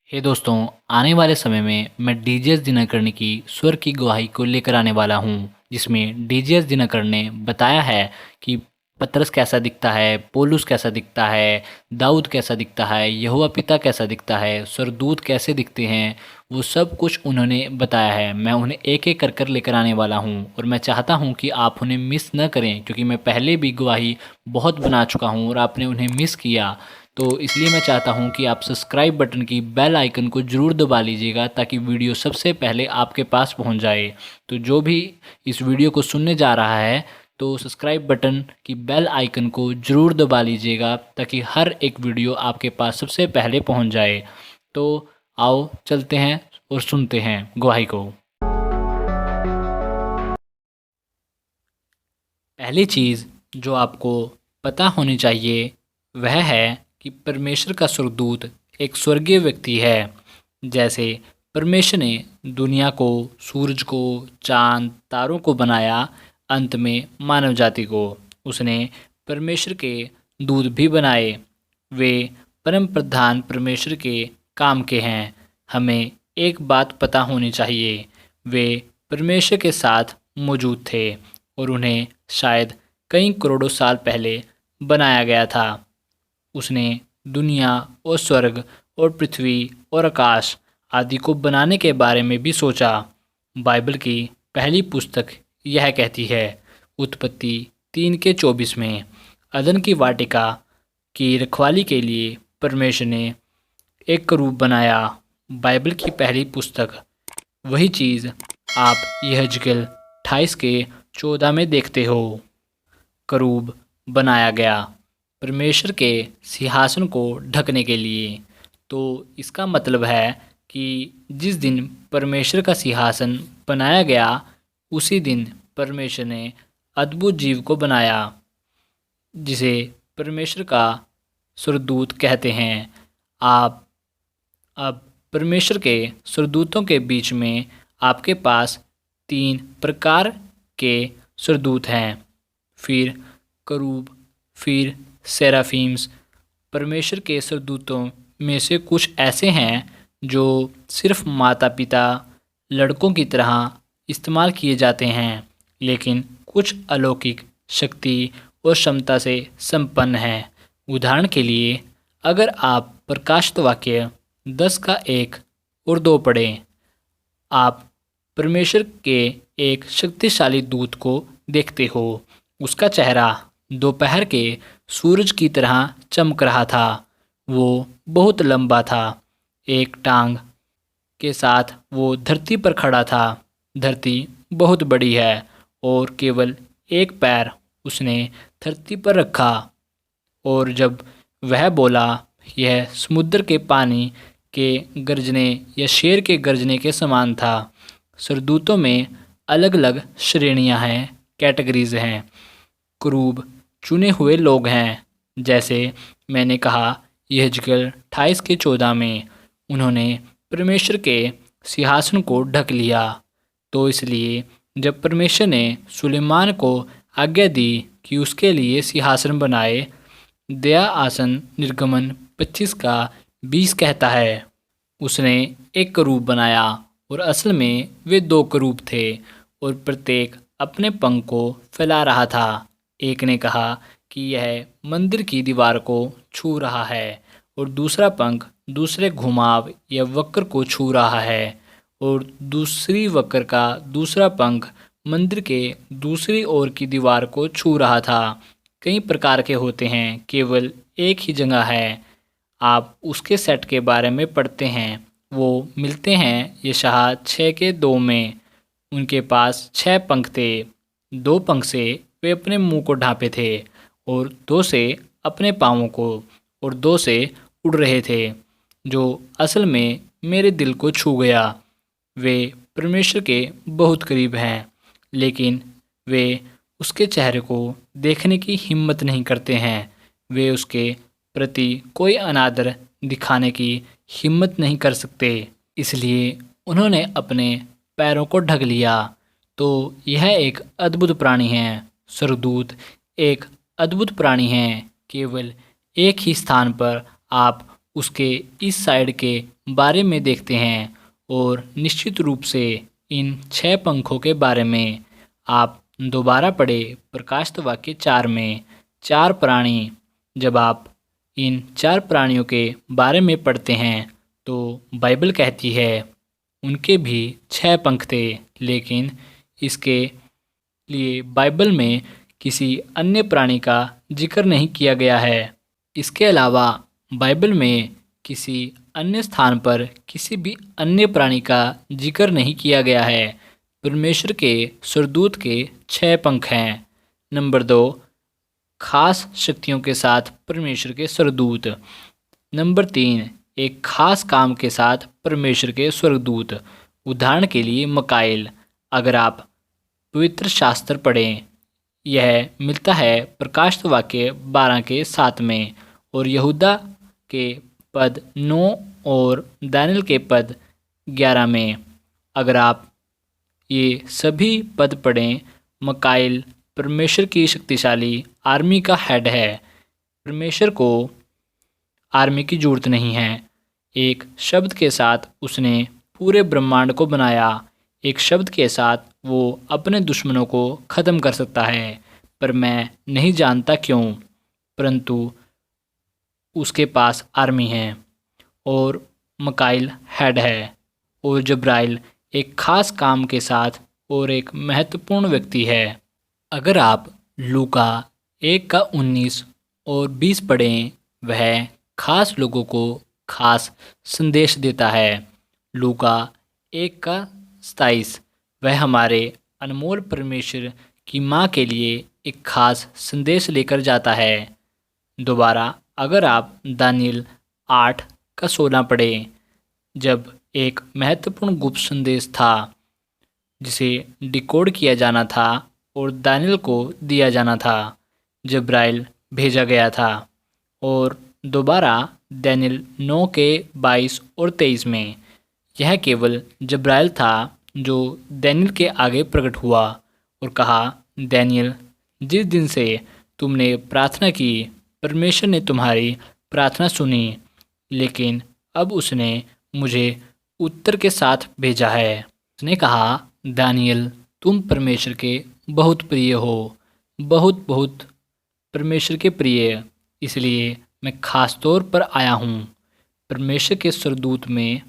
हे दोस्तों, आने वाले समय में मैं डीजेएस दिनकरन की स्वर की गवाही को लेकर आने वाला हूँ, जिसमें डीजेएस दिनकरन ने बताया है कि पतरस कैसा दिखता है, पौलुस कैसा दिखता है, दाऊद कैसा दिखता है, यहोवा पिता कैसा दिखता है, स्वर्गदूत कैसे दिखते हैं, वो सब कुछ उन्होंने बताया है। मैं उन्हें एक-एक कर कर लेकर आने वाला हूँ और मैं चाहता हूँ कि आप उन्हें मिस न करें, क्योंकि मैं पहले भी गवाही बहुत बना चुका हूँ और आपने उन्हें मिस किया। तो इसलिए मैं चाहता हूँ कि आप सब्सक्राइब बटन की बेल आइकन को ज़रूर दबा लीजिएगा, ताकि वीडियो सबसे पहले आपके पास पहुँच जाए। तो जो भी इस वीडियो को सुनने जा रहा है, तो सब्सक्राइब बटन की बेल आइकन को ज़रूर दबा लीजिएगा, ताकि हर एक वीडियो आपके पास सबसे पहले पहुँच जाए। तो आओ चलते हैं और सुनते हैं गवाही को। पहली चीज़ जो आपको पता होनी चाहिए वह है कि परमेश्वर का स्वर्गदूत एक स्वर्गीय व्यक्ति है। जैसे परमेश्वर ने दुनिया को, सूरज को, चाँद, तारों को बनाया, अंत में मानव जाति को उसने परमेश्वर के दूत भी बनाए। वे परम प्रधान परमेश्वर के काम के हैं। हमें एक बात पता होनी चाहिए, वे परमेश्वर के साथ मौजूद थे और उन्हें शायद कई करोड़ों साल पहले बनाया गया था। उसने दुनिया और स्वर्ग और पृथ्वी और आकाश आदि को बनाने के बारे में भी सोचा। बाइबल की पहली पुस्तक यह कहती है, उत्पत्ति 3:24 में, अदन की वाटिका की रखवाली के लिए परमेश्वर ने एक करूब बनाया। बाइबल की पहली पुस्तक वही चीज़ आप यहेजकेल 28:14 में देखते हो। करूब बनाया गया परमेश्वर के सिंहासन को ढकने के लिए। तो इसका मतलब है कि जिस दिन परमेश्वर का सिंहासन बनाया गया, उसी दिन परमेश्वर ने अद्भुत जीव को बनाया, जिसे परमेश्वर का स्वर्गदूत कहते हैं। आप अब परमेश्वर के स्वर्गदूतों के बीच में आपके पास 3 प्रकार के स्वर्गदूत हैं, फिर करूब, फिर सेराफीम्स। परमेश्वर के स्वर्गदूतों में से कुछ ऐसे हैं जो सिर्फ माता पिता, लड़कों की तरह इस्तेमाल किए जाते हैं, लेकिन कुछ अलौकिक शक्ति और क्षमता से संपन्न हैं। उदाहरण के लिए, अगर आप प्रकाशित वाक्य 10:1 और 2 पढ़ें, आप परमेश्वर के एक शक्तिशाली दूत को देखते हो। उसका चेहरा दोपहर के सूरज की तरह चमक रहा था। वो बहुत लंबा था, एक टांग के साथ वो धरती पर खड़ा था। धरती बहुत बड़ी है और केवल एक पैर उसने धरती पर रखा, और जब वह बोला, यह समुद्र के पानी के गरजने या शेर के गरजने के समान था। स्वर्गदूतों में अलग अलग श्रेणियां हैं, कैटेगरीज हैं। करूब चुने हुए लोग हैं, जैसे मैंने कहा यहेजकेल 28:14 में, उन्होंने परमेश्वर के सिंहासन को ढक लिया। तो इसलिए जब परमेश्वर ने सुलेमान को आज्ञा दी कि उसके लिए सिंहासन बनाए, दया आसन निर्गमन 25:20 कहता है, उसने एक करूब बनाया, और असल में वे 2 करूब थे और प्रत्येक अपने पंख को फैला रहा था। एक ने कहा कि यह मंदिर की दीवार को छू रहा है, और दूसरा पंख दूसरे घुमाव या वक्र को छू रहा है, और दूसरी वक्र का दूसरा पंख मंदिर के दूसरी ओर की दीवार को छू रहा था। कई प्रकार के होते हैं, केवल एक ही जगह है। आप उसके सेट के बारे में पढ़ते हैं, वो मिलते हैं यशायाह 6:2 में। उनके पास 6 पंख थे। 2 पंख से वे अपने मुंह को ढांपे थे, और 2 से अपने पाँवों को, और 2 से उड़ रहे थे, जो असल में मेरे दिल को छू गया। वे परमेश्वर के बहुत करीब हैं, लेकिन वे उसके चेहरे को देखने की हिम्मत नहीं करते हैं। वे उसके प्रति कोई अनादर दिखाने की हिम्मत नहीं कर सकते, इसलिए उन्होंने अपने पैरों को ढक लिया। तो यह एक अद्भुत प्राणी है। स्वर्गदूत एक अद्भुत प्राणी है। केवल एक ही स्थान पर आप उसके इस साइड के बारे में देखते हैं और निश्चित रूप से इन 6 पंखों के बारे में आप दोबारा पढ़े प्रकाशित वाक्य 4 में 4 प्राणी। जब आप इन 4 प्राणियों के बारे में पढ़ते हैं तो बाइबल कहती है उनके भी 6 पंख थे, लेकिन इसके लिए बाइबल में किसी अन्य प्राणी का जिक्र नहीं किया गया है। इसके अलावा बाइबल में किसी अन्य स्थान पर किसी भी अन्य प्राणी का जिक्र नहीं किया गया है। परमेश्वर के स्वर्गदूत के 6 पंख हैं। नंबर 2, खास शक्तियों के साथ परमेश्वर के स्वर्गदूत। नंबर 3, एक खास काम के साथ परमेश्वर के स्वर्गदूत। उदाहरण के लिए मकाइल। अगर आप पवित्र शास्त्र पढ़ें, यह मिलता है प्रकाशित वाक्य 12 के 7 में और यहूदा के पद 9 और दानियल के पद 11 में। अगर आप ये सभी पद पढ़ें, मकाइल परमेश्वर की शक्तिशाली आर्मी का हेड है। परमेश्वर को आर्मी की जरूरत नहीं है। एक शब्द के साथ उसने पूरे ब्रह्मांड को बनाया। एक शब्द के साथ वो अपने दुश्मनों को ख़त्म कर सकता है, पर मैं नहीं जानता क्यों, परंतु उसके पास आर्मी है और मकाइल हेड है और जब्राइल एक खास काम के साथ और एक महत्वपूर्ण व्यक्ति है। अगर आप लूका 1 का 19 और 20 पढ़ें, वह खास लोगों को खास संदेश देता है। लूका 1 का 27 वह हमारे अनमोल परमेश्वर की माँ के लिए एक खास संदेश लेकर जाता है। दोबारा अगर आप दानियल 8 का 16 पढ़ें, जब एक महत्वपूर्ण गुप्त संदेश था जिसे डिकोड किया जाना था और दानियल को दिया जाना था, जब्राइल भेजा गया था। और दोबारा दानियल 9 के 22 और 23 में यह केवल जब्राइल था जो दानियल के आगे प्रकट हुआ और कहा, दानियल, जिस दिन से तुमने प्रार्थना की, परमेश्वर ने तुम्हारी प्रार्थना सुनी, लेकिन अब उसने मुझे उत्तर के साथ भेजा है। उसने कहा, दानियल, तुम परमेश्वर के बहुत प्रिय हो, बहुत बहुत परमेश्वर के प्रिय, इसलिए मैं खास तौर पर आया हूँ। परमेश्वर के स्वर्गदूत में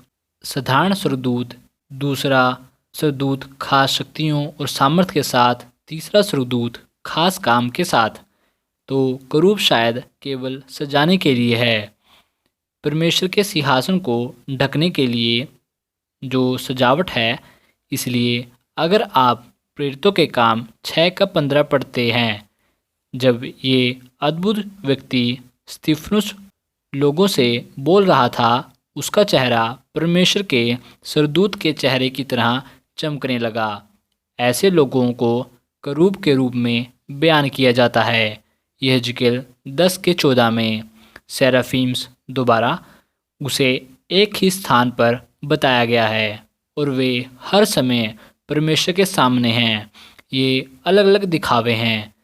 साधारण स्वर्गदूत, दूसरा स्वर्गदूत खास शक्तियों और सामर्थ्य के साथ, तीसरा स्वर्गदूत खास काम के साथ। तो करूब शायद केवल सजाने के लिए है, परमेश्वर के सिंहासन को ढकने के लिए जो सजावट है। इसलिए अगर आप प्रेरितों के काम 6 का 15 पढ़ते हैं, जब ये अद्भुत व्यक्ति स्तिफनुस लोगों से बोल रहा था, उसका चेहरा परमेश्वर के स्वर्गदूत के चेहरे की तरह चमकने लगा। ऐसे लोगों को करूब के रूप में बयान किया जाता है। यह जिक्र 10 के 14 में सेराफीम्स दोबारा उसे एक ही स्थान पर बताया गया है और वे हर समय परमेश्वर के सामने हैं। ये अलग अलग दिखावे हैं।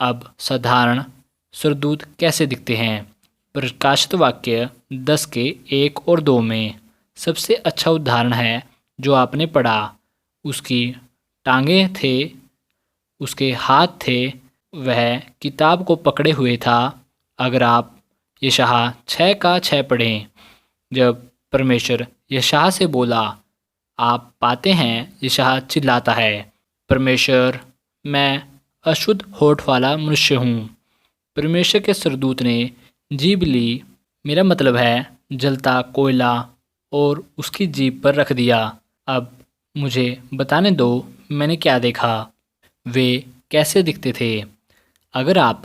अब साधारण स्वर्गदूत कैसे दिखते हैं? प्रकाशित वाक्य 10 के 1 और 2 में सबसे अच्छा उदाहरण है जो आपने पढ़ा। उसकी टांगें थे, उसके हाथ थे, वह किताब को पकड़े हुए था। अगर आप यशायाह 6 का 6 पढ़ें, जब परमेश्वर यशायाह से बोला, आप पाते हैं यशायाह चिल्लाता है, परमेश्वर, मैं अशुद्ध होठ वाला मनुष्य हूँ। परमेश्वर के स्वर्गदूत ने जीभ ली, मेरा मतलब है जलता कोयला, और उसकी जीभ पर रख दिया। अब मुझे बताने दो मैंने क्या देखा, वे कैसे दिखते थे। अगर आप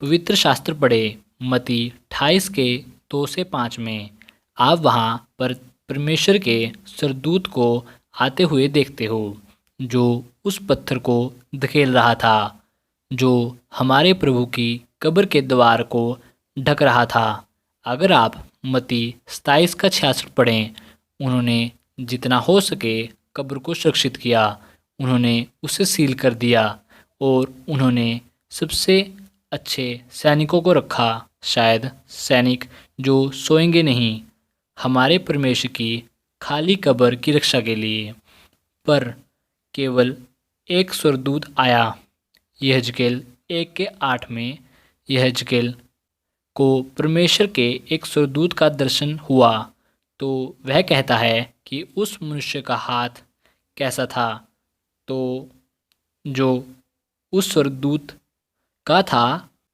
पवित्र शास्त्र पढ़े मत्ती 28 के 2 से 5 में, आप वहाँ पर परमेश्वर के स्वर्गदूत को आते हुए देखते हो जो उस पत्थर को धकेल रहा था जो हमारे प्रभु की कब्र के द्वार को ढक रहा था। अगर आप मत्ती 27 का 66 पढ़ें, उन्होंने जितना हो सके कब्र को सुरक्षित किया, उन्होंने उसे सील कर दिया और उन्होंने सबसे अच्छे सैनिकों को रखा, शायद सैनिक जो सोएंगे नहीं। हमारे परमेश्वर की खाली कब्र की रक्षा के लिए। पर केवल एक स्वर्गदूत आया। यहेजकेल 1:8 में यहेजकेल को परमेश्वर के एक स्वर्गदूत का दर्शन हुआ। तो वह कहता है कि उस मनुष्य का हाथ कैसा था। तो जो उस स्वर्गदूत का था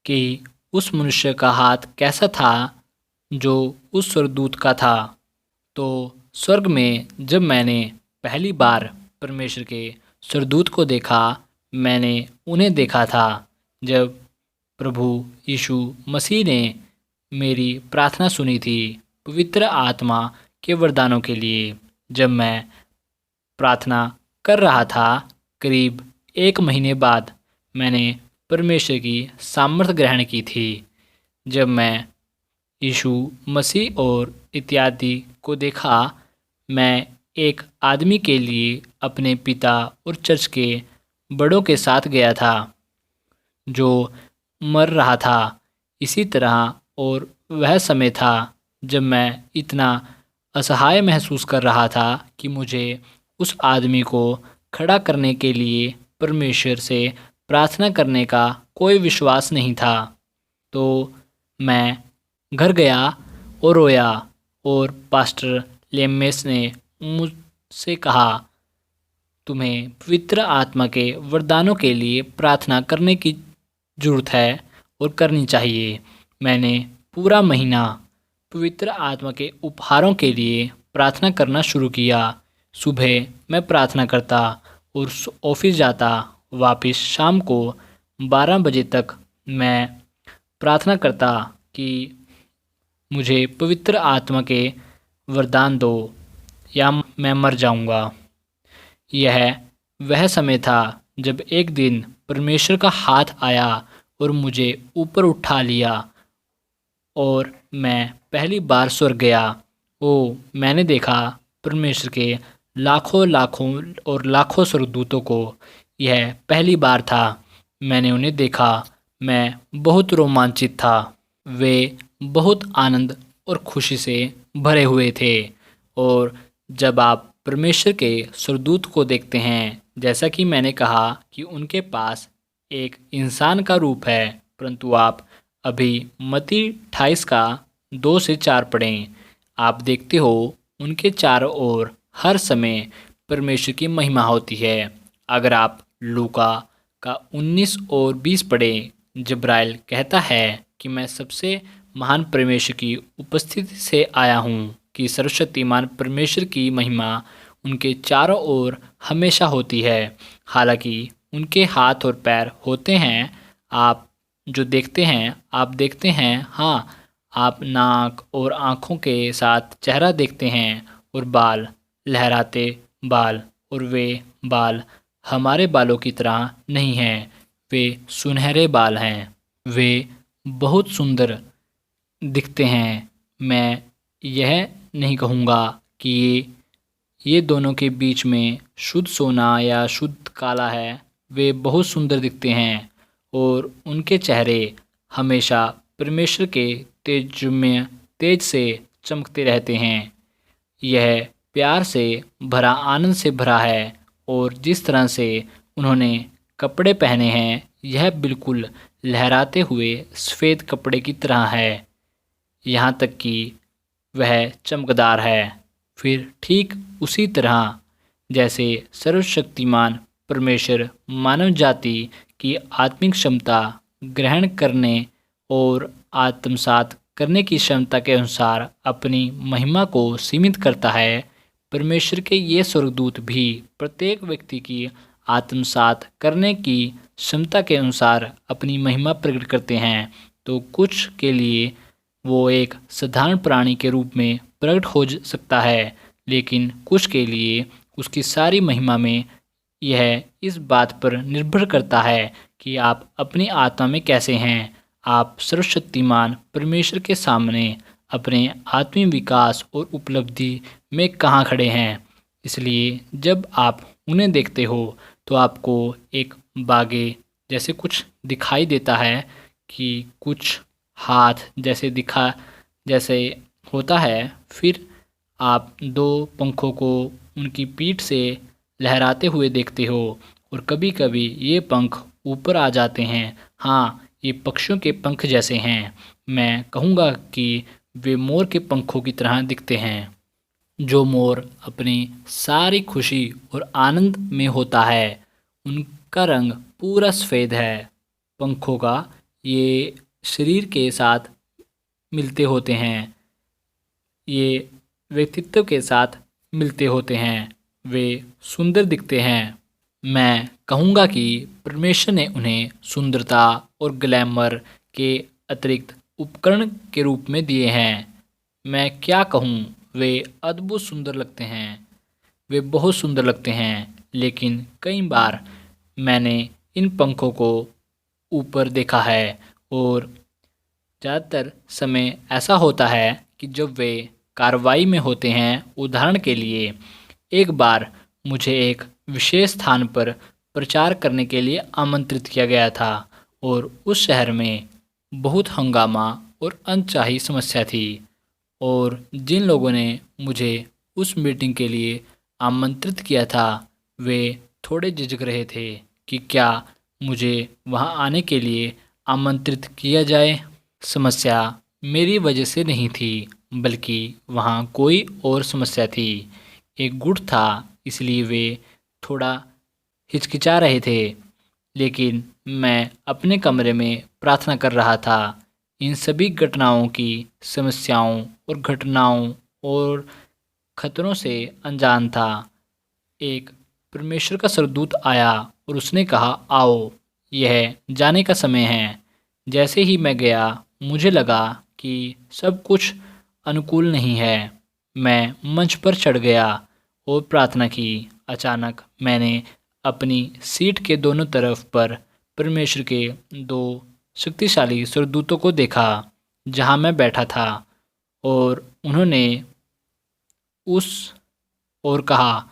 कि उस मनुष्य का हाथ कैसा था जो उस स्वर्गदूत का था। तो स्वर्ग में जब मैंने पहली बार परमेश्वर के स्वर्गदूत को देखा, मैंने उन्हें देखा था जब प्रभु यीशु मसीह ने मेरी प्रार्थना सुनी थी पवित्र आत्मा के वरदानों के लिए। जब मैं प्रार्थना कर रहा था, करीब 1 महीने बाद मैंने परमेश्वर की सामर्थ ग्रहण की थी। जब मैं यीशु मसीह और इत्यादि को देखा, मैं एक आदमी के लिए अपने पिता और चर्च के बड़ों के साथ गया था जो मर रहा था। इसी तरह और वह समय था जब मैं इतना असहाय महसूस कर रहा था कि मुझे उस आदमी को खड़ा करने के लिए परमेश्वर से प्रार्थना करने का कोई विश्वास नहीं था। तो मैं घर गया और रोया और पास्टर लेमेस ने मुझसे कहा, तुम्हें पवित्र आत्मा के वरदानों के लिए प्रार्थना करने की ज़रूरत है और करनी चाहिए। मैंने पूरा महीना पवित्र आत्मा के उपहारों के लिए प्रार्थना करना शुरू किया। सुबह मैं प्रार्थना करता और ऑफिस जाता। वापस शाम को 12 बजे तक मैं प्रार्थना करता कि मुझे पवित्र आत्मा के वरदान दो या मैं मर जाऊंगा। यह वह समय था जब एक दिन परमेश्वर का हाथ आया और मुझे ऊपर उठा लिया और मैं पहली बार स्वर्ग गया। मैंने देखा परमेश्वर के लाखों लाखों और लाखों स्वर्गदूतों को। यह पहली बार था मैंने उन्हें देखा। मैं बहुत रोमांचित था। वे बहुत आनंद और खुशी से भरे हुए थे। और जब आप परमेश्वर के स्वर्गदूत को देखते हैं, जैसा कि मैंने कहा कि उनके पास एक इंसान का रूप है, परंतु आप अभी मत्ती 28 का 2 से 4 पढ़ें। आप देखते हो उनके चारों ओर हर समय परमेश्वर की महिमा होती है। अगर आप लूका का 19 और 20 पढ़ें, जब्राइल कहता है कि मैं सबसे महान परमेश्वर की उपस्थिति से आया हूँ कि सर्वशक्तिमान परमेश्वर की महिमा उनके चारों ओर हमेशा होती है। हालांकि उनके हाथ और पैर होते हैं, आप जो देखते हैं, आप देखते हैं, हाँ, आप नाक और आँखों के साथ चेहरा देखते हैं और बाल, लहराते बाल, और वे बाल हमारे बालों की तरह नहीं हैं। वे सुनहरे बाल हैं। वे बहुत सुंदर दिखते हैं। मैं यह नहीं कहूँगा कि ये दोनों के बीच में शुद्ध सोना या शुद्ध काला है। वे बहुत सुंदर दिखते हैं और उनके चेहरे हमेशा परमेश्वर के तेजमय तेज से चमकते रहते हैं। यह प्यार से भरा, आनंद से भरा है और जिस तरह से उन्होंने कपड़े पहने हैं, यह बिल्कुल लहराते हुए सफ़ेद कपड़े की तरह है, यहाँ तक कि वह चमकदार है। फिर ठीक उसी तरह जैसे सर्वशक्तिमान परमेश्वर मानव जाति की आत्मिक क्षमता ग्रहण करने और आत्मसात करने की क्षमता के अनुसार अपनी महिमा को सीमित करता है, परमेश्वर के ये स्वर्गदूत भी प्रत्येक व्यक्ति की आत्मसात करने की क्षमता के अनुसार अपनी महिमा प्रकट करते हैं। तो कुछ के लिए वो एक साधारण प्राणी के रूप में प्रकट हो सकता है, लेकिन कुछ के लिए उसकी सारी महिमा में यह इस बात पर निर्भर करता है कि आप अपनी आत्मा में कैसे हैं। आप सर्वशक्तिमान परमेश्वर के सामने अपने आत्मीय विकास और उपलब्धि में कहाँ खड़े हैं। इसलिए जब आप उन्हें देखते हो तो आपको एक बागे जैसे कुछ दिखाई देता है कि कुछ हाथ जैसे होता है। फिर आप दो पंखों को उनकी पीठ से लहराते हुए देखते हो और कभी-कभी ये पंख ऊपर आ जाते हैं। हाँ, ये पक्षियों के पंख जैसे हैं। मैं कहूँगा कि वे मोर के पंखों की तरह दिखते हैं। जो मोर अपनी सारी खुशी और आनंद में होता है, उनका रंग पूरा सफ़ेद है। पंखों का ये शरीर के साथ मिलते होते हैं। ये व्यक्तित्व के साथ मिलते होते हैं। वे सुंदर दिखते हैं। मैं कहूँगा कि परमेश्वर ने उन्हें सुंदरता और ग्लैमर के अतिरिक्त उपकरण के रूप में दिए हैं। मैं क्या कहूँ, वे अद्भुत सुंदर लगते हैं। वे बहुत सुंदर लगते हैं, लेकिन कई बार मैंने इन पंखों को ऊपर देखा है और ज़्यादातर समय ऐसा होता है कि जब वे कार्रवाई में होते हैं। उदाहरण के लिए, एक बार मुझे एक विशेष स्थान पर प्रचार करने के लिए आमंत्रित किया गया था और उस शहर में बहुत हंगामा और अनचाही समस्या थी और जिन लोगों ने मुझे उस मीटिंग के लिए आमंत्रित किया था, वे थोड़े झिझक रहे थे कि क्या मुझे वहां आने के लिए आमंत्रित किया जाए। समस्या मेरी वजह से नहीं थी, बल्कि वहाँ कोई और समस्या थी। एक गुट था, इसलिए वे थोड़ा हिचकिचा रहे थे। लेकिन मैं अपने कमरे में प्रार्थना कर रहा था। इन सभी घटनाओं की समस्याओं और घटनाओं और खतरों से अनजान था। एक परमेश्वर का स्वर्गदूत आया और उसने कहा, आओ, यह जाने का समय है। जैसे ही मैं गया, मुझे लगा कि सब कुछ अनुकूल नहीं है। मैं मंच पर चढ़ गया और प्रार्थना की। अचानक मैंने अपनी सीट के दोनों तरफ पर परमेश्वर के दो शक्तिशाली स्वर्गदूतों को देखा जहां मैं बैठा था और उन्होंने उस ओर कहा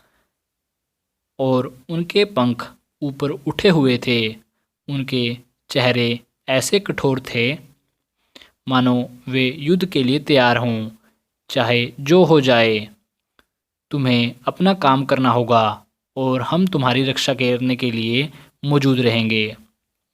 और उनके पंख ऊपर उठे हुए थे। उनके चेहरे ऐसे कठोर थे मानो वे युद्ध के लिए तैयार हों। चाहे जो हो जाए, तुम्हें अपना काम करना होगा और हम तुम्हारी रक्षा करने के लिए मौजूद रहेंगे।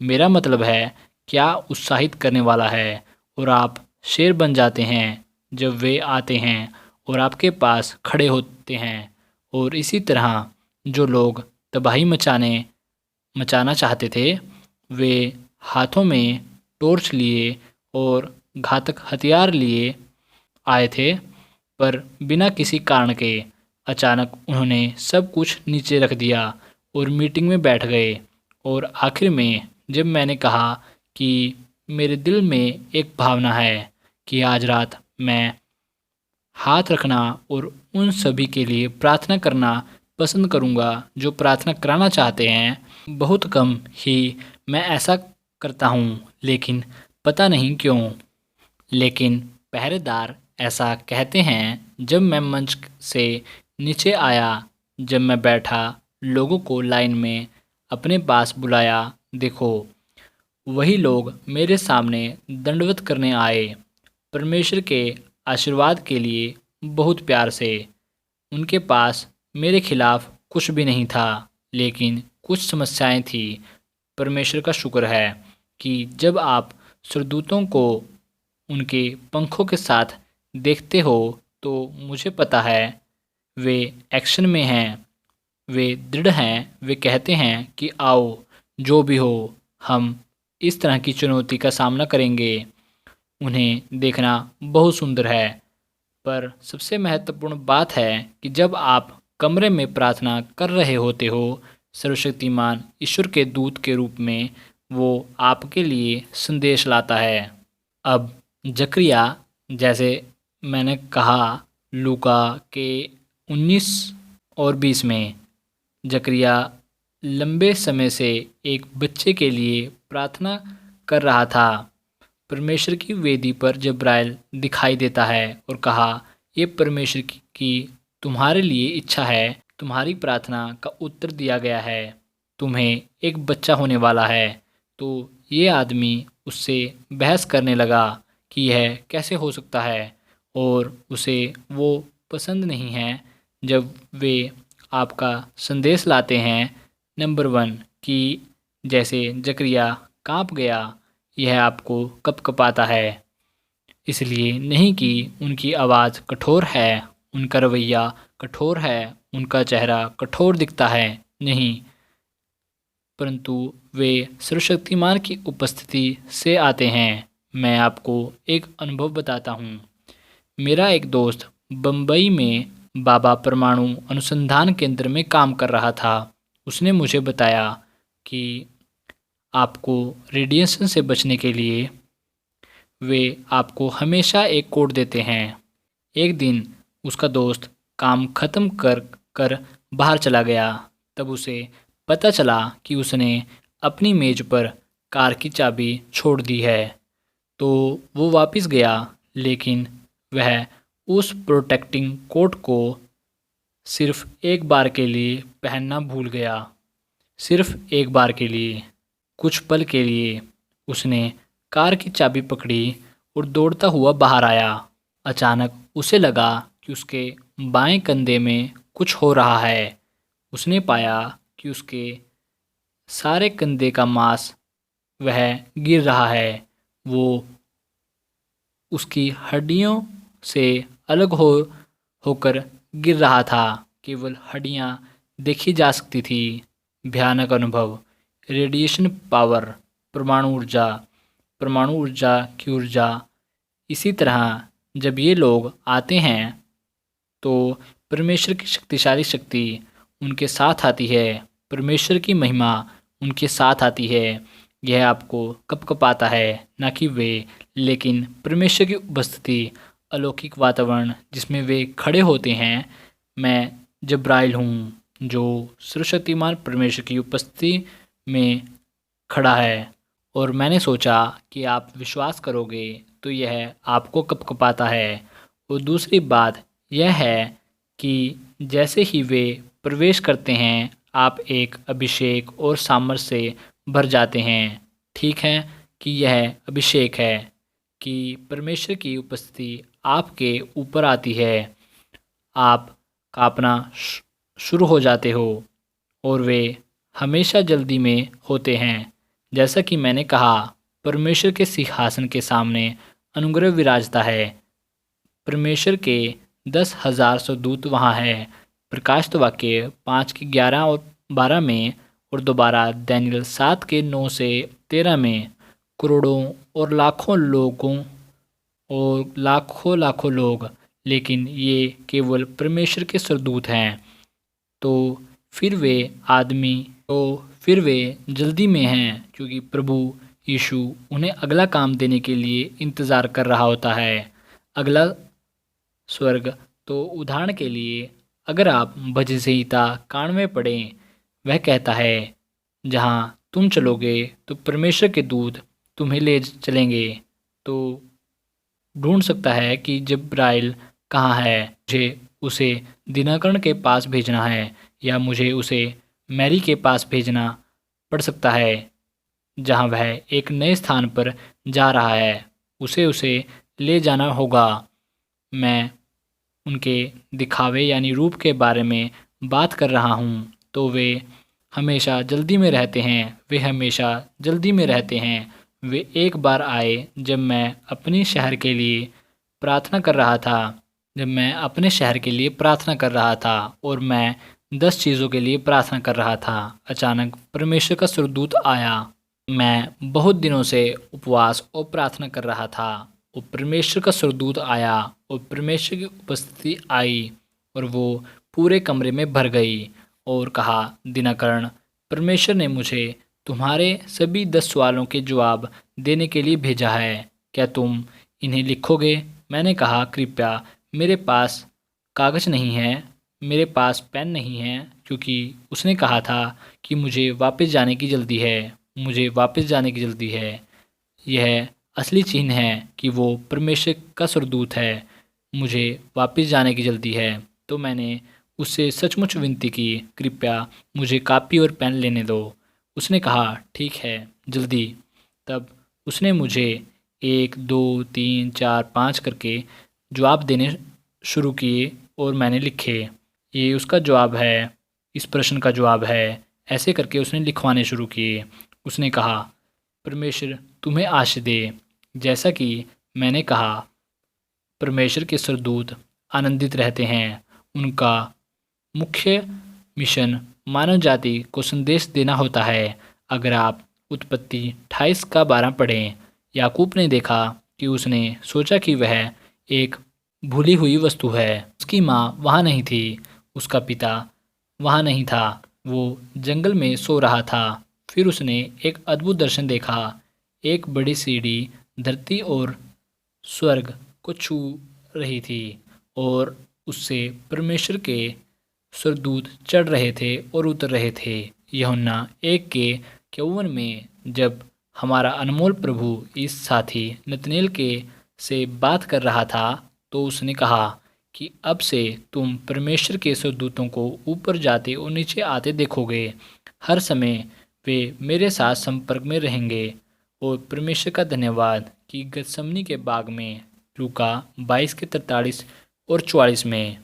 मेरा मतलब है, क्या उत्साहित करने वाला है। और आप शेर बन जाते हैं जब वे आते हैं और आपके पास खड़े होते हैं। और इसी तरह जो लोग तबाही मचाना चाहते थे, वे हाथों में टॉर्च लिए और घातक हथियार लिए आए थे, पर बिना किसी कारण के अचानक उन्होंने सब कुछ नीचे रख दिया और मीटिंग में बैठ गए। और आखिर में जब मैंने कहा कि मेरे दिल में एक भावना है कि आज रात मैं हाथ रखना और उन सभी के लिए प्रार्थना करना पसंद करूंगा जो प्रार्थना कराना चाहते हैं। बहुत कम ही मैं ऐसा करता हूं, लेकिन पता नहीं क्यों। लेकिन पहरेदार ऐसा कहते हैं। जब मैं मंच से नीचे आया, जब मैं बैठा, लोगों को लाइन में अपने पास बुलाया। देखो, वही लोग मेरे सामने दंडवत करने आए, परमेश्वर के आशीर्वाद के लिए बहुत प्यार से। उनके पास मेरे खिलाफ कुछ भी नहीं था, लेकिन कुछ समस्याएं थी। परमेश्वर का शुक्र है कि जब आप स्वर्गदूतों को उनके पंखों के साथ देखते हो, तो मुझे पता है वे एक्शन में हैं। वे दृढ़ हैं। वे कहते हैं कि आओ, जो भी हो, हम इस तरह की चुनौती का सामना करेंगे। उन्हें देखना बहुत सुंदर है, पर सबसे महत्वपूर्ण बात है कि जब आप कमरे में प्रार्थना कर रहे होते हो, सर्वशक्तिमान ईश्वर के दूत के रूप में वो आपके लिए संदेश लाता है। अब जकरिया, जैसे मैंने कहा, लूका के 19 और 20 में जकरिया लंबे समय से एक बच्चे के लिए प्रार्थना कर रहा था। परमेश्वर की वेदी पर जब्राइल दिखाई देता है और कहा, ये परमेश्वर की तुम्हारे लिए इच्छा है। तुम्हारी प्रार्थना का उत्तर दिया गया है। तुम्हें एक बच्चा होने वाला है। तो ये आदमी उससे बहस करने लगा कि यह कैसे हो सकता है, और उसे वो पसंद नहीं है जब वे आपका संदेश लाते हैं। नंबर 1 कि जैसे जकरिया काँप गया, यह आपको कँपकँपाता है। इसलिए नहीं कि उनकी आवाज़ कठोर है, उनका रवैया कठोर है, उनका चेहरा कठोर दिखता है, नहीं, परंतु वे सर्वशक्तिमान की उपस्थिति से आते हैं। मैं आपको एक अनुभव बताता हूँ। मेरा एक दोस्त बम्बई में बाबा परमाणु अनुसंधान केंद्र में काम कर रहा था। उसने मुझे बताया कि आपको रेडिएशन से बचने के लिए वे आपको हमेशा एक कोड देते हैं। एक दिन उसका दोस्त काम खत्म कर कर बाहर चला गया। तब उसे पता चला कि उसने अपनी मेज पर कार की चाबी छोड़ दी है। तो वो वापस गया, लेकिन वह उस प्रोटेक्टिंग कोट को सिर्फ एक बार के लिए पहनना भूल गया। सिर्फ एक बार के लिए, कुछ पल के लिए उसने कार की चाबी पकड़ी और दौड़ता हुआ बाहर आया। अचानक उसे लगा कि उसके बाएं कंधे में कुछ हो रहा है। उसने पाया कि उसके सारे कंधे का मांस वह गिर रहा है। वो उसकी हड्डियों से अलग होकर गिर रहा था। केवल हड्डियाँ देखी जा सकती थी। भयानक अनुभव। रेडिएशन पावर, परमाणु ऊर्जा की ऊर्जा। इसी तरह जब ये लोग आते हैं तो परमेश्वर की शक्तिशाली शक्ति उनके साथ आती है। परमेश्वर की महिमा उनके साथ आती है। यह आपको कँपकँपाता है, ना कि वे, लेकिन परमेश्वर की उपस्थिति, अलौकिक वातावरण जिसमें वे खड़े होते हैं। मैं जब्राइल हूँ जो सर्वशक्तिमान परमेश्वर की उपस्थिति में खड़ा है, और मैंने सोचा कि आप विश्वास करोगे तो यह आपको कँपकँपाता है। और दूसरी बात यह है कि जैसे ही वे प्रवेश करते हैं, आप एक अभिषेक और सामर्थ से भर जाते हैं। ठीक है कि यह अभिषेक है कि परमेश्वर की उपस्थिति आपके ऊपर आती है। आप काँपना शुरू हो जाते हो, और वे हमेशा जल्दी में होते हैं। जैसा कि मैंने कहा, परमेश्वर के सिंहासन के सामने अनुग्रह विराजता है। परमेश्वर के 10,000 स्वदूत वहाँ है। प्रकाशित वाक्य 5 की 11 और 12 में, और दोबारा दानियल 7 के 9 से 13 में। करोड़ों और लाखों लोगों और लाखों लोग, लेकिन ये केवल परमेश्वर के स्वदूत हैं। तो फिर वे जल्दी में हैं, क्योंकि प्रभु यीशु उन्हें अगला काम देने के लिए इंतज़ार कर रहा होता है। अगला स्वर्ग। तो उदाहरण के लिए, अगर आप भजन संहिता 91 पढ़ें, वह कहता है, जहाँ तुम चलोगे तो परमेश्वर के दूत तुम्हें ले चलेंगे। तो ढूंढ सकता है कि जब्राइल कहाँ है। मुझे उसे दिनकरण के पास भेजना है, या मुझे उसे मैरी के पास भेजना पड़ सकता है, जहाँ वह एक नए स्थान पर जा रहा है। उसे ले जाना होगा। मैं उनके दिखावे यानी रूप के बारे में बात कर रहा हूँ। तो वे हमेशा जल्दी में रहते हैं। वे हमेशा जल्दी में रहते हैं। वे एक बार आए जब मैं अपने शहर के लिए प्रार्थना कर रहा था, और मैं 10 चीज़ों के लिए प्रार्थना कर रहा था। अचानक परमेश्वर का स्वर्गदूत आया। मैं बहुत दिनों से उपवास और प्रार्थना कर रहा था, और परमेश्वर का स्वर्गदूत आया, और परमेश्वर की उपस्थिति आई, और वो पूरे कमरे में भर गई, और कहा, दिनकरण, परमेश्वर ने मुझे तुम्हारे सभी 10 सवालों के जवाब देने के लिए भेजा है। क्या तुम इन्हें लिखोगे? मैंने कहा, कृपया। मेरे पास कागज़ नहीं है, मेरे पास पेन नहीं है, क्योंकि उसने कहा था कि मुझे वापस जाने की जल्दी है। यह असली चिन्ह है कि वो परमेश्वर का स्वर्गदूत है। मुझे वापस जाने की जल्दी है। तो मैंने उससे सचमुच विनती की, कृपया मुझे कापी और पेन लेने दो। उसने कहा, ठीक है, जल्दी। तब उसने मुझे 1 2 3 4 5 करके जवाब देने शुरू किए, और मैंने लिखे। ये उसका जवाब है, इस प्रश्न का जवाब है। ऐसे करके उसने लिखवाने शुरू किए। उसने कहा, परमेश्वर तुम्हें आशीष दे। जैसा कि मैंने कहा, परमेश्वर के स्वर्गदूत आनंदित रहते हैं। उनका मुख्य मिशन मानव जाति को संदेश देना होता है। अगर आप उत्पत्ति 28 का 12 पढ़ें, याकूब ने देखा कि उसने सोचा कि वह एक भूली हुई वस्तु है। उसकी माँ वहाँ नहीं थी, उसका पिता वहाँ नहीं था, वो जंगल में सो रहा था। फिर उसने एक अद्भुत दर्शन देखा। एक बड़ी सीढ़ी धरती और स्वर्ग को छू रही थी और उससे परमेश्वर के स्वर्गदूत चढ़ रहे थे और उतर रहे थे। यूहन्ना 1:51 में जब हमारा अनमोल प्रभु इस साथी नतनेल के से बात कर रहा था, तो उसने कहा कि अब से तुम परमेश्वर के स्वर्गदूतों को ऊपर जाते और नीचे आते देखोगे। हर समय वे मेरे साथ संपर्क में रहेंगे। और परमेश्वर का धन्यवाद कि गतसमनी के बाग में लूका 22:43 और 44 में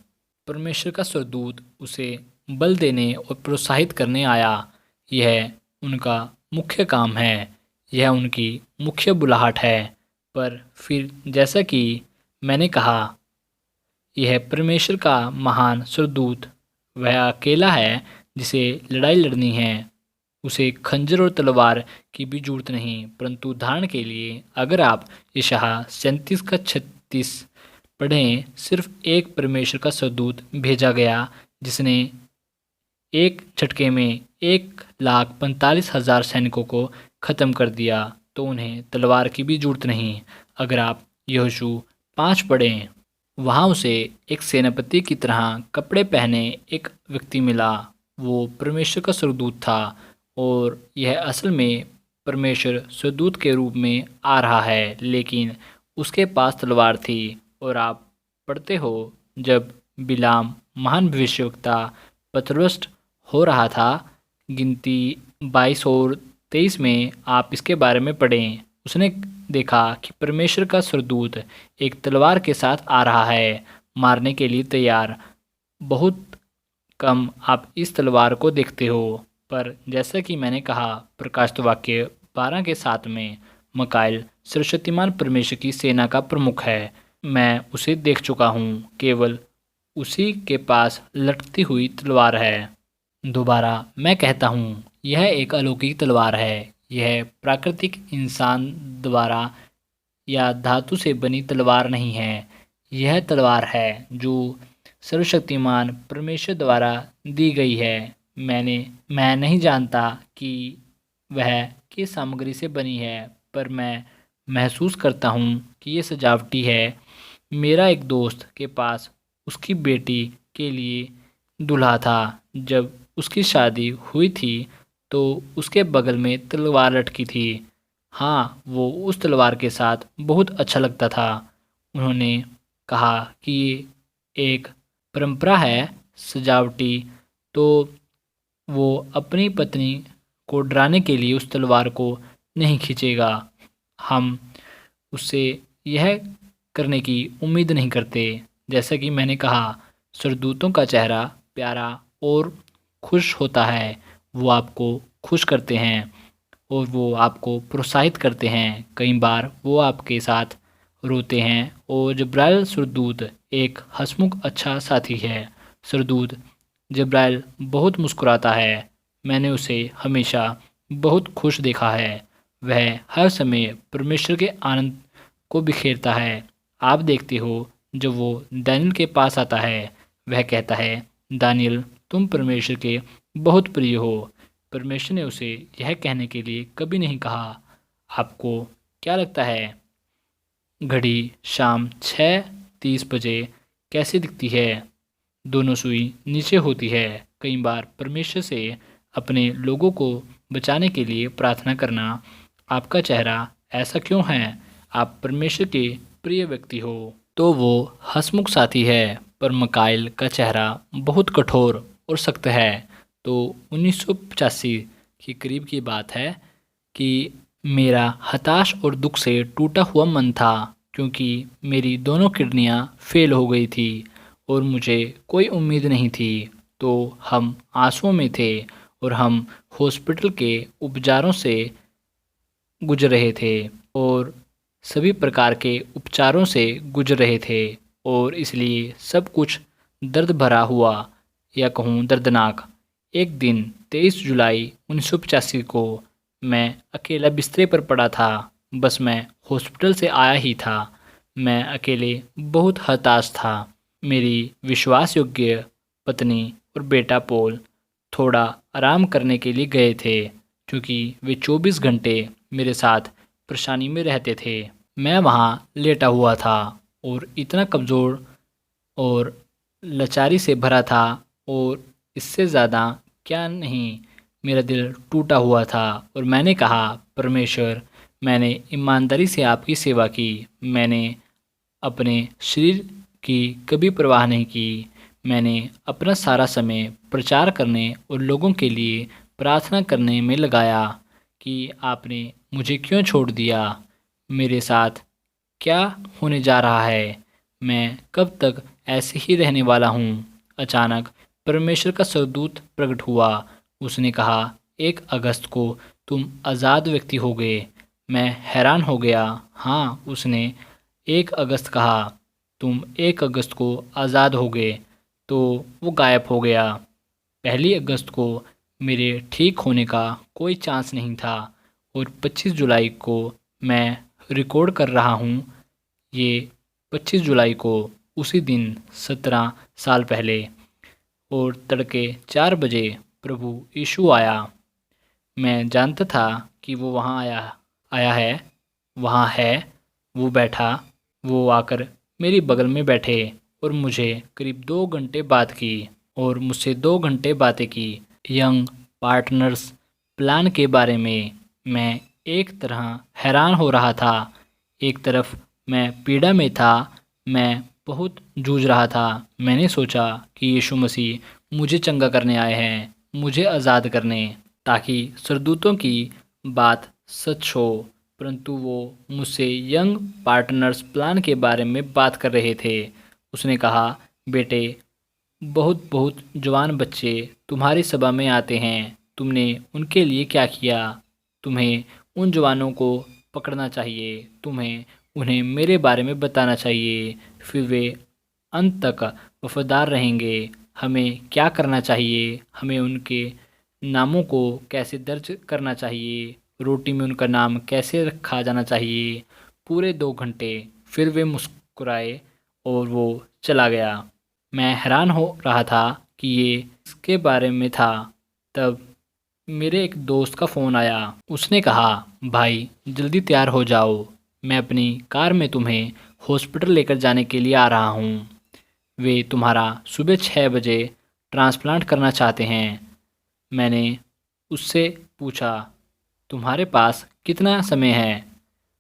परमेश्वर का स्वर्गदूत उसे बल देने और प्रोत्साहित करने आया। यह उनका मुख्य काम है, यह उनकी मुख्य बुलाहट है। पर फिर जैसा कि मैंने कहा, यह परमेश्वर का महान स्वर्गदूत वह अकेला है जिसे लड़ाई लड़नी है। उसे खंजर और तलवार की भी जरूरत नहीं, परंतु उदाहरण के लिए अगर आप यशायाह 37:36 पढ़ें, सिर्फ एक परमेश्वर का स्वर्गदूत भेजा गया जिसने एक झटके में 1,45,000 सैनिकों को ख़त्म कर दिया, तो उन्हें तलवार की भी जरूरत नहीं। अगर आप यहोशू 5 पढ़ें, वहाँ उसे एक सेनापति की तरह कपड़े पहने एक व्यक्ति मिला। वो परमेश्वर का स्वर्गदूत था और यह असल में परमेश्वर स्वर्गदूत के रूप में आ रहा है, लेकिन उसके पास तलवार थी। और आप पढ़ते हो, जब बिलाम महान भविष्यवक्ता पथभ्रष्ट हो रहा था, गिनती 22 और 23 में आप इसके बारे में पढ़ें। उसने देखा कि परमेश्वर का स्वर्गदूत एक तलवार के साथ आ रहा है, मारने के लिए तैयार। बहुत कम आप इस तलवार को देखते हो, पर जैसा कि मैंने कहा, प्रकाशित वाक्य 12:7 में मकाइल सर्वशक्तिमान परमेश्वर की सेना का प्रमुख है। मैं उसे देख चुका हूँ, केवल उसी के पास लटकती हुई तलवार है। दोबारा मैं कहता हूँ, यह एक अलौकिक तलवार है। यह प्राकृतिक इंसान द्वारा या धातु से बनी तलवार नहीं है। यह तलवार है जो सर्वशक्तिमान परमेश्वर द्वारा दी गई है। मैं नहीं जानता कि वह किस सामग्री से बनी है, पर मैं महसूस करता हूँ कि ये सजावटी है। मेरा एक दोस्त के पास उसकी बेटी के लिए दूल्हा था। जब उसकी शादी हुई थी तो उसके बगल में तलवार लटकी थी। हाँ, वो उस तलवार के साथ बहुत अच्छा लगता था। उन्होंने कहा कि ये एक परंपरा है सजावटी, तो वो अपनी पत्नी को डराने के लिए उस तलवार को नहीं खींचेगा। हम उससे यह करने की उम्मीद नहीं करते। जैसा कि मैंने कहा, स्वर्गदूतों का चेहरा प्यारा और खुश होता है। वो आपको खुश करते हैं और वो आपको प्रोत्साहित करते हैं। कई बार वो आपके साथ रोते हैं। और जब्राइल स्वर्गदूत एक हंसमुख अच्छा साथी है। स्वर्गदूत जब्राइल बहुत मुस्कुराता है। मैंने उसे हमेशा बहुत खुश देखा है। वह हर समय परमेश्वर के आनंद को बिखेरता है। आप देखते हो, जब वो दानियल के पास आता है, वह कहता है, दानियल तुम परमेश्वर के बहुत प्रिय हो। परमेश्वर ने उसे यह कहने के लिए कभी नहीं कहा। आपको क्या लगता है, घड़ी शाम 6:30 बजे कैसी दिखती है? दोनों सुई नीचे होती है। कई बार परमेश्वर से अपने लोगों को बचाने के लिए प्रार्थना करना। आपका चेहरा ऐसा क्यों है? आप परमेश्वर के प्रिय व्यक्ति हो, तो वो हंसमुख साथी है। पर मकाइल का चेहरा बहुत कठोर और सख्त है। तो 1985 के करीब की बात है कि मेरा हताश और दुख से टूटा हुआ मन था, क्योंकि मेरी दोनों किडनियां फेल हो गई थी और मुझे कोई उम्मीद नहीं थी। तो हम आंसुओं में थे और हम हॉस्पिटल के उपचारों से गुजर रहे थे और सभी प्रकार के उपचारों से गुजर रहे थे और इसलिए सब कुछ दर्द भरा हुआ या कहूँ दर्दनाक। एक दिन 23 जुलाई 1985 को मैं अकेला बिस्तर पर पड़ा था। बस मैं हॉस्पिटल से आया ही था। मैं अकेले बहुत हताश था। मेरी विश्वास योग्य पत्नी और बेटा पॉल थोड़ा आराम करने के लिए गए थे क्योंकि वे 24 घंटे मेरे साथ परेशानी में रहते थे। मैं वहाँ लेटा हुआ था और इतना कमज़ोर और लाचारी से भरा था और इससे ज़्यादा क्या नहीं, मेरा दिल टूटा हुआ था और मैंने कहा, परमेश्वर, मैंने ईमानदारी से आपकी सेवा की। मैंने अपने शरीर की कभी परवाह नहीं की। मैंने अपना सारा समय प्रचार करने और लोगों के लिए प्रार्थना करने में लगाया कि आपने मुझे क्यों छोड़ दिया, मेरे साथ क्या होने जा रहा है, मैं कब तक ऐसे ही रहने वाला हूँ। अचानक परमेश्वर का स्वर्गदूत प्रकट हुआ। उसने कहा, 1 अगस्त को तुम आज़ाद व्यक्ति हो गए। मैं हैरान हो गया। हाँ, उसने 1 अगस्त कहा। तुम 1 अगस्त को आज़ाद हो गए। तो वो गायब हो गया। 1 अगस्त को मेरे ठीक होने का कोई चांस नहीं था और 25 जुलाई को मैं रिकॉर्ड कर रहा हूँ। ये 25 जुलाई को उसी दिन 17 साल पहले और तड़के 4 बजे प्रभु यीशु आया। मैं जानता था कि वो वहाँ आया है, वहाँ है। वो बैठा, वो आकर मेरी बगल में बैठे और मुझे करीब 2 घंटे बात की और मुझसे 2 घंटे बातें की यंग पार्टनर्स प्लान के बारे में। मैं एक तरह हैरान हो रहा था। एक तरफ मैं पीड़ा में था, मैं बहुत जूझ रहा था। मैंने सोचा कि यीशु मसीह मुझे चंगा करने आए हैं, मुझे आज़ाद करने, ताकि स्वर्गदूतों की बात सच हो। परंतु वो मुझसे यंग पार्टनर्स प्लान के बारे में बात कर रहे थे। उसने कहा, बेटे, बहुत बहुत जवान बच्चे तुम्हारी सभा में आते हैं, तुमने उनके लिए क्या किया? तुम्हें उन जवानों को पकड़ना चाहिए, तुम्हें उन्हें मेरे बारे में बताना चाहिए, फिर वे अंत तक वफादार रहेंगे। हमें क्या करना चाहिए? हमें उनके नामों को कैसे दर्ज करना चाहिए? रोटी में उनका नाम कैसे रखा जाना चाहिए? पूरे 2 घंटे। फिर वे मुस्कुराए और वो चला गया। मैं हैरान हो रहा था कि ये इसके बारे में था। तब मेरे एक दोस्त का फ़ोन आया। उसने कहा, भाई जल्दी तैयार हो जाओ, मैं अपनी कार में तुम्हें हॉस्पिटल लेकर जाने के लिए आ रहा हूँ। वे तुम्हारा सुबह 6 बजे ट्रांसप्लांट करना चाहते हैं। मैंने उससे पूछा, तुम्हारे पास कितना समय है?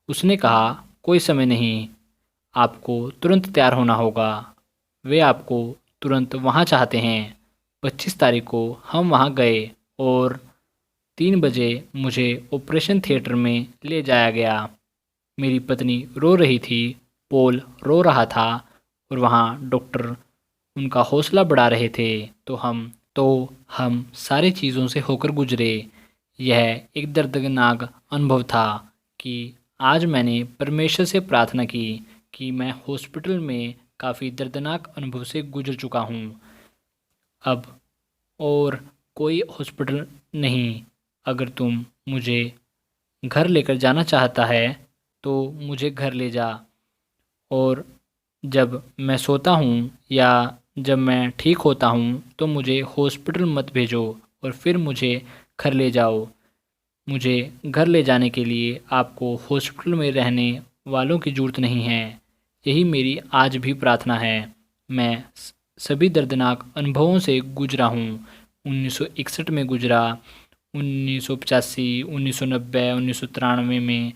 उसने कहा, कोई समय नहीं, आपको तुरंत तैयार होना होगा। वे आपको तुरंत वहाँ चाहते हैं। 25 तारीख को हम वहाँ गए और 3 बजे मुझे ऑपरेशन थिएटर में ले जाया गया। मेरी पत्नी रो रही थी, पॉल रो रहा था और वहाँ डॉक्टर उनका हौसला बढ़ा रहे थे। तो हम सारी चीज़ों से होकर गुजरे। यह एक दर्दनाक अनुभव था कि आज मैंने परमेश्वर से प्रार्थना की कि मैं हॉस्पिटल में काफ़ी दर्दनाक अनुभव से गुजर चुका हूँ। अब और कोई हॉस्पिटल नहीं। अगर तुम मुझे घर लेकर जाना चाहता है तो मुझे घर ले जा, और जब मैं सोता हूँ या जब मैं ठीक होता हूँ तो मुझे हॉस्पिटल मत भेजो और फिर मुझे घर ले जाओ। मुझे घर ले जाने के लिए आपको हॉस्पिटल में रहने वालों की ज़रूरत नहीं है। यही मेरी आज भी प्रार्थना है। मैं सभी दर्दनाक अनुभवों से गुजरा हूँ। 1961 में गुजरा, 1985, 1990, 1993 में,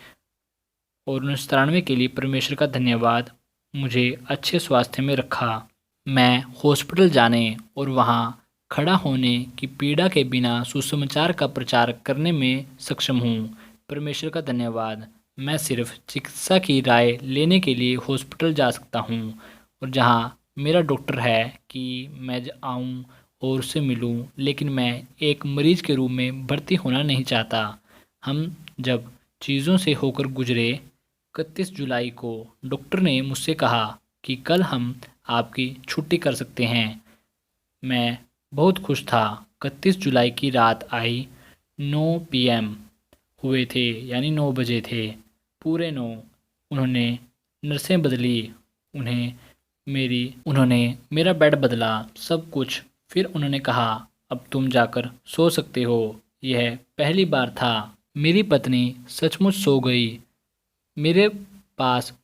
और 1993 के लिए परमेश्वर का धन्यवाद, मुझे अच्छे स्वास्थ्य में रखा। मैं हॉस्पिटल जाने और वहाँ खड़ा होने की पीड़ा के बिना सुसमाचार का प्रचार करने में सक्षम हूँ। परमेश्वर का धन्यवाद। मैं सिर्फ चिकित्सा की राय लेने के लिए हॉस्पिटल जा सकता हूँ और जहाँ मेरा डॉक्टर है कि मैं आऊँ और उससे मिलूँ, लेकिन मैं एक मरीज़ के रूप में भर्ती होना नहीं चाहता। हम जब चीज़ों से होकर गुजरे 31 जुलाई को डॉक्टर ने मुझसे कहा कि कल हम आपकी छुट्टी कर सकते हैं। मैं बहुत खुश था। 31 जुलाई की रात आई। 9 पीएम हुए थे, यानी 9 बजे थे, पूरे 9। उन्होंने नर्सें बदली, उन्होंने मेरा बेड बदला, सब कुछ। फिर उन्होंने कहा अब तुम जाकर सो सकते हो। यह पहली बार था। मेरी पत्नी सचमुच सो गई। मेरे पास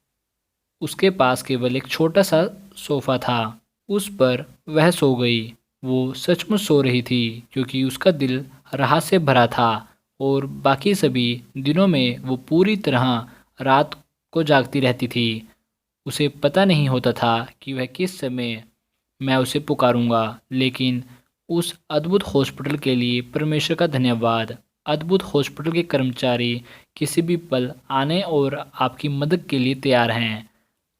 उसके पास केवल एक छोटा सा सोफ़ा था, उस पर वह सो गई। वो सचमुच सो रही थी क्योंकि उसका दिल राहत से भरा था और बाकी सभी दिनों में वो पूरी तरह रात को जागती रहती थी। उसे पता नहीं होता था कि वह किस समय मैं उसे पुकारूंगा, लेकिन उस अद्भुत हॉस्पिटल के लिए परमेश्वर का धन्यवाद। अद्भुत हॉस्पिटल के कर्मचारी किसी भी पल आने और आपकी मदद के लिए तैयार हैं।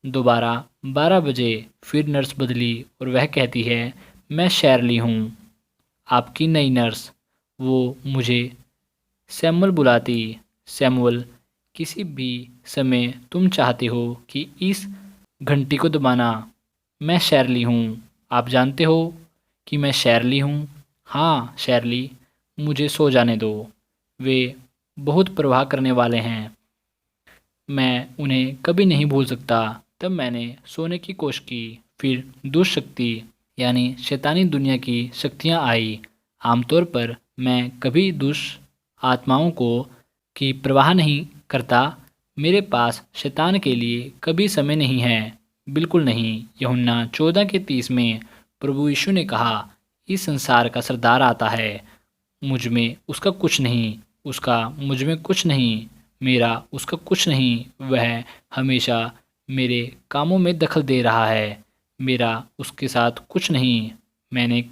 दोबारा 12 बजे फिर नर्स बदली और वह कहती है मैं शैरली हूँ, आपकी नई नर्स। वो मुझे सैमुअल बुलाती। सैमुअल, किसी भी समय तुम चाहते हो कि इस घंटी को दबाना। मैं शैरली हूँ। आप जानते हो कि मैं शैरली हूँ। हाँ शैरली, मुझे सो जाने दो। वे बहुत परवाह करने वाले हैं। मैं उन्हें कभी नहीं भूल सकता। तब मैंने सोने की कोशिश की। फिर दुष्शक्ति यानी शैतानी दुनिया की शक्तियाँ आई। आमतौर पर मैं कभी दुष्ट आत्माओं की परवाह नहीं करता। मेरे पास शैतान के लिए कभी समय नहीं है, बिल्कुल नहीं। यूहन्ना 14:30 में प्रभु यीशु ने कहा इस संसार का सरदार आता है, मुझ में उसका कुछ नहीं, उसका मुझ में कुछ नहीं, मेरा उसका कुछ नहीं। वह हमेशा मेरे कामों में दखल दे रहा है, मेरा उसके साथ कुछ नहीं। मैंने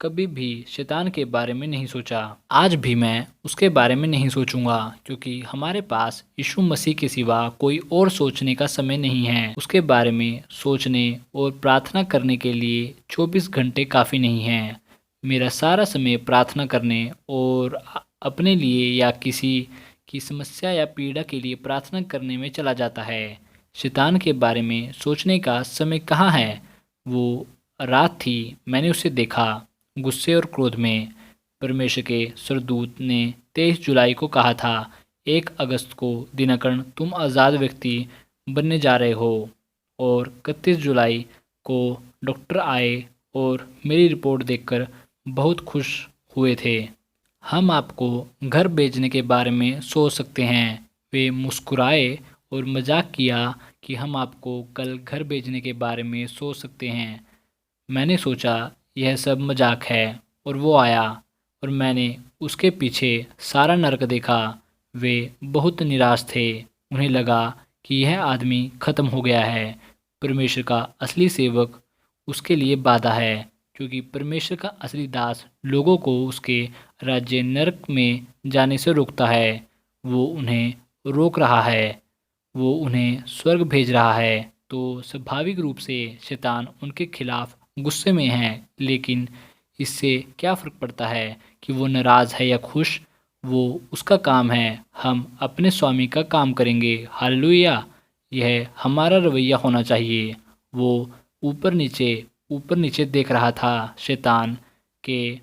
कभी भी शैतान के बारे में नहीं सोचा। आज भी मैं उसके बारे में नहीं सोचूंगा, क्योंकि हमारे पास यीशु मसीह के सिवा कोई और सोचने का समय नहीं है। उसके बारे में सोचने और प्रार्थना करने के लिए 24 घंटे काफ़ी नहीं हैं। मेरा सारा समय प्रार्थना करने और अपने लिए या किसी की समस्या या पीड़ा के लिए प्रार्थना करने में चला जाता है। शैतान के बारे में सोचने का समय कहाँ है? वो रात थी, मैंने उसे देखा गुस्से और क्रोध में। परमेश्वर के स्वर्गदूत ने 23 जुलाई को कहा था 1 अगस्त को दिनकरण तुम आज़ाद व्यक्ति बनने जा रहे हो। और 31 जुलाई को डॉक्टर आए और मेरी रिपोर्ट देखकर बहुत खुश हुए थे। हम आपको घर भेजने के बारे में सोच सकते हैं। वे मुस्कुराए और मजाक किया कि हम आपको कल घर भेजने के बारे में सोच सकते हैं। मैंने सोचा यह सब मजाक है और वो आया और मैंने उसके पीछे सारा नरक देखा। वे बहुत निराश थे। उन्हें लगा कि यह आदमी ख़त्म हो गया है। परमेश्वर का असली सेवक उसके लिए बाधा है, क्योंकि परमेश्वर का असली दास लोगों को उसके राज्य नरक में जाने से रोकता है। वो उन्हें रोक रहा है, वो उन्हें स्वर्ग भेज रहा है। तो स्वाभाविक रूप से शैतान उनके खिलाफ गुस्से में है, लेकिन इससे क्या फ़र्क पड़ता है कि वो नाराज़ है या खुश? वो उसका काम है। हम अपने स्वामी का काम करेंगे। हालेलुया! यह हमारा रवैया होना चाहिए। वो ऊपर नीचे देख रहा था। शैतान के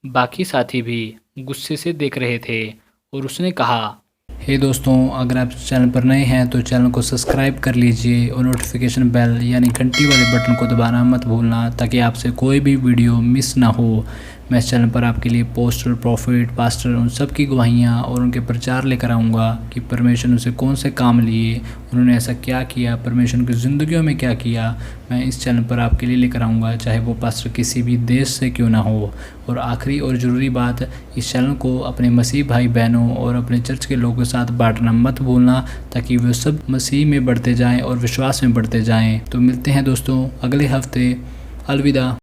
बाकी साथी भी गुस्से से देख रहे थे और उसने कहा, हे दोस्तों, अगर आप चैनल पर नए हैं तो चैनल को सब्सक्राइब कर लीजिए और नोटिफिकेशन बेल यानी घंटी वाले बटन को दबाना मत भूलना, ताकि आपसे कोई भी वीडियो मिस ना हो। मैं इस चैनल पर आपके लिए पोस्टर, प्रॉफिट, पास्टर उन सब की गवाहियाँ और उनके प्रचार लेकर आऊँगा कि परमेश्वर उनसे कौन से काम लिए, उन्होंने ऐसा क्या किया, परमेश्वर की ज़िंदगियों में क्या किया। मैं इस चैनल पर आपके लिए लेकर आऊँगा, चाहे वो पास्टर किसी भी देश से क्यों ना हो। और आखिरी और ज़रूरी बात, इस चैनल को अपने मसीह भाई बहनों और अपने चर्च के लोगों के साथ बांटना मत भूलना, ताकि वे सब मसीह में बढ़ते जाएं और विश्वास में बढ़ते जाएं। तो मिलते हैं दोस्तों अगले हफ्ते। अलविदा।